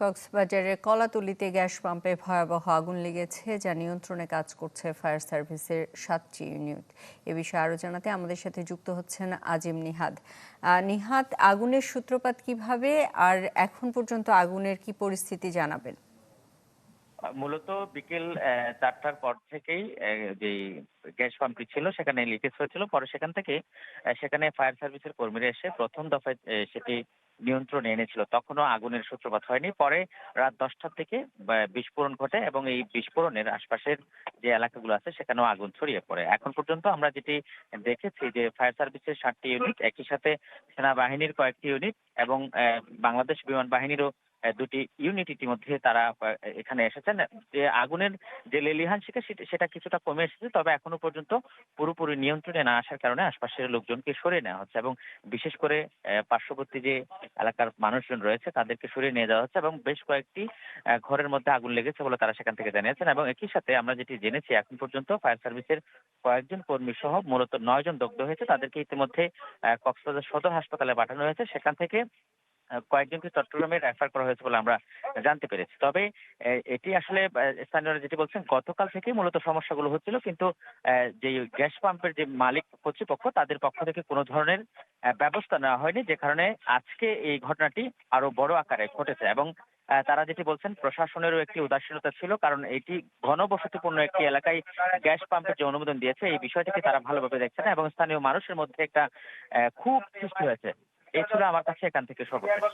কক্সবাজারের কলাতলিতে গ্যাস পাম্পে ভয়াবহ আগুন লেগেছে, যা নিয়ন্ত্রণে কাজ করছে ফায়ার সার্ভিসের 7টি ইউনিট। এ বিষয়ে আরও জানাতে আমাদের সাথে যুক্ত হচ্ছেন আজিম নিহাদ। নিহাদ, আগুনের সূত্রপাত কিভাবে আর এখন পর্যন্ত আগুনের কি পরিস্থিতি জানাবেন? মূলত বিকেল ৪টার পর থেকেই যেই গ্যাস পাম্পটি ছিল সেখানে লিকেজ হয়েছিল। পরে সেখান থেকে সেখানে ফায়ার সার্ভিসের কর্মীরা এসে ১ম দফায় সেটি নিয়ন্ত্রণে এনেছিল। তখনও আগুনের সূত্রপাত হয়নি। পরে রাত ১০টার দিকে বিস্ফোরণ ঘটে এবং এই বিস্ফোরণের আশপাশের যে এলাকাগুলো আছে সেখানেও আগুন ছড়িয়ে পড়ে। এখন পর্যন্ত আমরা যেটি দেখেছি যে ফায়ার সার্ভিসের ৭টি ইউনিট, একই সাথে সেনাবাহিনীর কয়েকটি ইউনিট এবং বাংলাদেশ বিমান বাহিনীরও ২টি ইউনিট ইতিমধ্যে তারা এখানে এসেছেন। যে আগুনের যে লেলিহান শিখা সেটা কিছুটা কমে এসেছে। তবে এখনো পর্যন্ত পুরোপুরি নিয়ন্ত্রণে না আসার কারণে আশপাশের লোকজনকে সরিয়ে নেওয়া হচ্ছে এবং বিশেষ করে পার্শ্ববর্তী যে এলাকার মানুষজন রয়েছে তাদেরকে সরিয়ে নিয়ে যাওয়া হচ্ছে এবং বেশ কয়েকটি ঘরের মধ্যে আগুন লেগেছে বলে তারা সেখান থেকে জানিয়েছেন। এবং একই সাথে আমরা যেটি জেনেছি, এখন পর্যন্ত ফায়ার সার্ভিসের কয়েকজন কর্মী সহ মূলত ৯ জন দগ্ধ হয়েছে। তাদেরকে ইতিমধ্যে কক্সবাজার সদর হাসপাতালে পাঠানো হয়েছে। সেখান থেকে কয়েকজনকে চট্টগ্রামে রেফার করা হয়েছে বলে আমরা জানতে পেরেছি। তবে এটি আসলে স্থানীয়রা যেটি বলছেন, গতকাল থেকেই মূলত সমস্যাগুলো হচ্ছিল। কিন্তু যে গ্যাস পাম্পের যে মালিক কর্তৃপক্ষ তাদের পক্ষ থেকে কোনো ধরনের ব্যবস্থা নেওয়া হয়নি, যে কারণে আজকে এই ঘটনাটি আরো বড় আকারে ঘটেছে। এবং তারা যেটি বলছেন, প্রশাসনেরও একটি উদাসীনতা ছিল, কারণ এটি ঘনবসতিপূর্ণ একটি এলাকায় গ্যাস পাম্পের যে অনুমোদন দিয়েছে এই বিষয়টিকে তারা ভালোভাবে দেখছে না এবং স্থানীয় মানুষের মধ্যে একটা ক্ষোভ সৃষ্টি হয়েছে। এই ছিল আমার কাছে এখান থেকে সর্বশেষ।